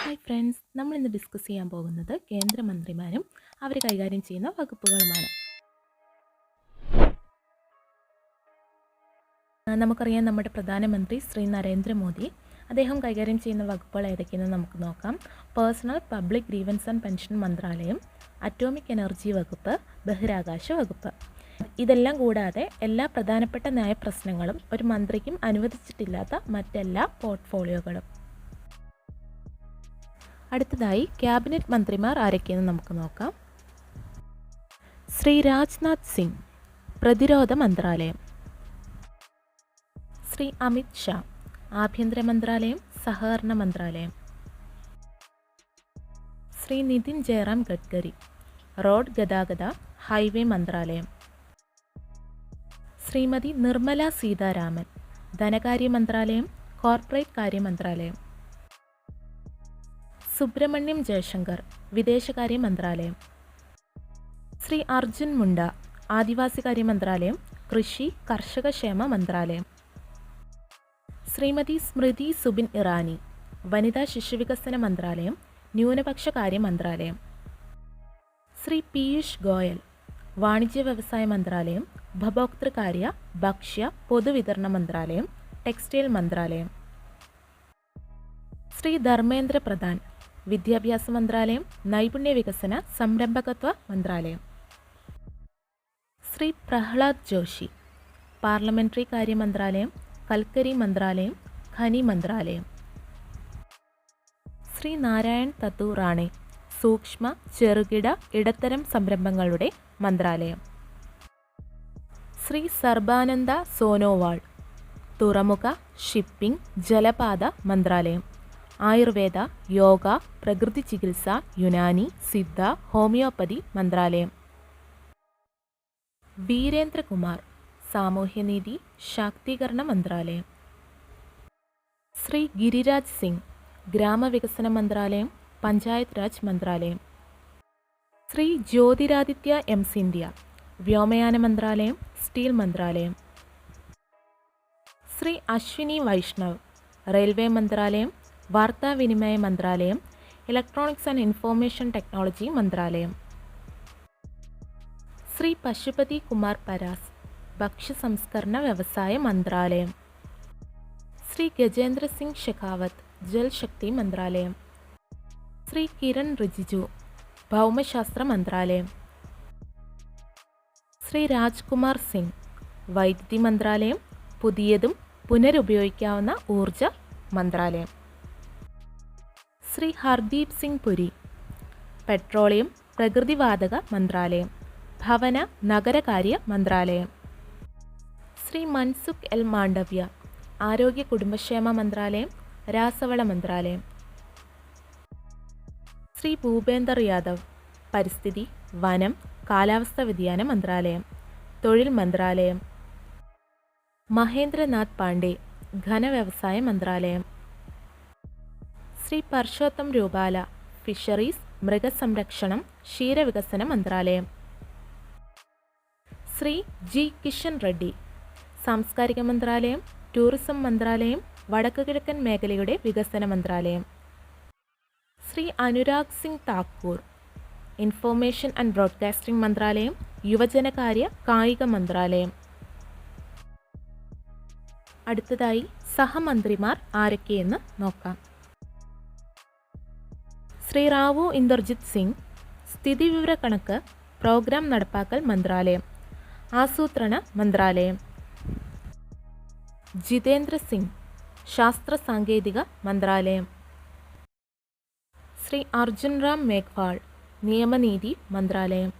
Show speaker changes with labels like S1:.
S1: Hi friends, നമ്മളിന്ന് discuss ചെയ്യാൻ പോകുന്നത് കേന്ദ്രമന്ത്രിമാരും അവർ കൈകാര്യം ചെയ്യുന്ന വകുപ്പുകളുമാണ്. നമുക്കറിയാം, നമ്മുടെ പ്രധാനമന്ത്രി ശ്രീ നരേന്ദ്രമോദി അദ്ദേഹം കൈകാര്യം ചെയ്യുന്ന വകുപ്പുകൾ ഏതൊക്കെയെന്ന് നമുക്ക് നോക്കാം. Personal public grievance and pension മന്ത്രാലയം, അറ്റോമിക് എനർജി വകുപ്പ്, ബഹിരാകാശ വകുപ്പ്. ഇതെല്ലാം കൂടാതെ എല്ലാ പ്രധാനപ്പെട്ട നയപ്രശ്നങ്ങളും ഒരു മന്ത്രിക്കും അനുവദിച്ചിട്ടില്ലാത്ത മറ്റെല്ലാ പോർട്ട്ഫോളിയോകളും. അടുത്തതായി ക്യാബിനറ്റ് മന്ത്രിമാർ ആരൊക്കെയെന്ന് നമുക്ക് നോക്കാം. ശ്രീ രാജ്നാഥ് സിംഗ്, പ്രതിരോധ മന്ത്രാലയം. ശ്രീ അമിത് ഷാ, ആഭ്യന്തര മന്ത്രാലയം, സഹകരണ മന്ത്രാലയം. ശ്രീ നിതിൻ ജയറാം ഗഡ്കരി, റോഡ് ഗതാഗത ഹൈവേ മന്ത്രാലയം. ശ്രീമതി നിർമ്മല സീതാരാമൻ, ധനകാര്യ മന്ത്രാലയം, കോർപ്പറേറ്റ് കാര്യ മന്ത്രാലയം. സുബ്രഹ്മണ്യം ജയശങ്കർ, വിദേശകാര്യ മന്ത്രാലയം. ശ്രീ അർജുൻ മുണ്ട, ആദിവാസികാര്യ മന്ത്രാലയം, കൃഷി കർഷക ക്ഷേമ മന്ത്രാലയം. ശ്രീമതി സ്മൃതി സുബിൻ ഇറാനി, വനിതാ ശിശുവികസന മന്ത്രാലയം, ന്യൂനപക്ഷ കാര്യ മന്ത്രാലയം. ശ്രീ പീയൂഷ് ഗോയൽ, വാണിജ്യ വ്യവസായ മന്ത്രാലയം, ഉപഭോക്തൃകാര്യ ഭക്ഷ്യ പൊതുവിതരണ മന്ത്രാലയം, ടെക്സ്റ്റൈൽ മന്ത്രാലയം. ശ്രീ ധർമ്മേന്ദ്ര പ്രധാൻ, വിദ്യാഭ്യാസ മന്ത്രാലയം, നൈപുണ്യ വികസന സംരംഭകത്വ മന്ത്രാലയം. ശ്രീ പ്രഹ്ലാദ് ജോഷി, പാർലമെന്ററി കാര്യ മന്ത്രാലയം, കൽക്കരി മന്ത്രാലയം, ഖനി മന്ത്രാലയം. ശ്രീ നാരായൺ തത്തു റാണെ, സൂക്ഷ്മ ചെറുകിട ഇടത്തരം സംരംഭങ്ങളുടെ മന്ത്രാലയം. ശ്രീ സർബാനന്ദ സോനോവാൾ, തുറമുഖ ഷിപ്പിംഗ് ജലപാത മന്ത്രാലയം, ആയുർവേദ യോഗ പ്രകൃതി ചികിത്സ യുനാനി സിദ്ധ ഹോമിയോപ്പതി മന്ത്രാലയം. വീരേന്ദ്രകുമാർ, സാമൂഹ്യനീതി ശാക്തീകരണ മന്ത്രാലയം. ശ്രീ ഗിരിരാജ് സിംഗ്, ഗ്രാമവികസന മന്ത്രാലയം, പഞ്ചായത്ത് രാജ് മന്ത്രാലയം. ശ്രീ ജ്യോതിരാദിത്യ എം സിന്ധ്യ, വ്യോമയാന മന്ത്രാലയം, സ്റ്റീൽ മന്ത്രാലയം. ശ്രീ അശ്വിനി വൈഷ്ണവ്, റെയിൽവേ മന്ത്രാലയം, വാർത്താവിനിമയ മന്ത്രാലയം, ഇലക്ട്രോണിക്സ് ആൻഡ് ഇൻഫോർമേഷൻ ടെക്നോളജി മന്ത്രാലയം. ശ്രീ പശുപതി കുമാർ പരാസ്, ഭക്ഷ്യ സംസ്കരണ വ്യവസായ മന്ത്രാലയം. ശ്രീ ഗജേന്ദ്ര സിംഗ് ഷെഖാവത്ത്, ജൽശക്തി മന്ത്രാലയം. ശ്രീ കിരൺ റിജിജു, ഭൗമശാസ്ത്ര മന്ത്രാലയം. ശ്രീ രാജ്കുമാർ സിംഗ്, വൈദ്യുതി മന്ത്രാലയം, പുതിയതും പുനരുപയോഗിക്കാവുന്ന ഊർജ മന്ത്രാലയം. ശ്രീ ഹർദീപ് സിംഗ് പുരി, പെട്രോളിയം പ്രകൃതിവാതക മന്ത്രാലയം, ഭവന നഗരകാര്യ മന്ത്രാലയം. ശ്രീ മൻസുഖ് എൽ മാണ്ഡവ്യ, ആരോഗ്യ കുടുംബക്ഷേമ മന്ത്രാലയം, രാസവള മന്ത്രാലയം. ശ്രീ ഭൂപേന്ദർ യാദവ്, പരിസ്ഥിതി വനം കാലാവസ്ഥാ വ്യതിയാന മന്ത്രാലയം, തൊഴിൽ മന്ത്രാലയം. മഹേന്ദ്രനാഥ് പാണ്ഡെ, ഘനവ്യവസായ മന്ത്രാലയം. ശ്രീ പർഷോത്തം രൂപാല, ഫിഷറീസ് മൃഗസംരക്ഷണം ക്ഷീരവികസന മന്ത്രാലയം. ശ്രീ ജി കിഷൻ റെഡ്ഡി, സാംസ്കാരിക മന്ത്രാലയം, ടൂറിസം മന്ത്രാലയം, വടക്കുകിഴക്കൻ മേഖലയുടെ വികസന മന്ത്രാലയം. Shri Anurag Singh Thakur, information and broadcasting മന്ത്രാലയം, യുവജനകാര്യ കായിക മന്ത്രാലയം. അടുത്തതായി സഹമന്ത്രിമാർ ആരൊക്കെയെന്ന് നോക്കാം. ശ്രീ റാവു ഇന്ദർജിത് സിംഗ്, സ്ഥിതിവിവര കണക്ക് പ്രോഗ്രാം നടപ്പാക്കൽ മന്ത്രാലയം, ആസൂത്രണ മന്ത്രാലയം. ജിതേന്ദ്ര സിംഗ്, ശാസ്ത്ര സാങ്കേതിക മന്ത്രാലയം. ശ്രീ അർജുൻ റാം മേഘ്വാൾ, നിയമനീതി മന്ത്രാലയം.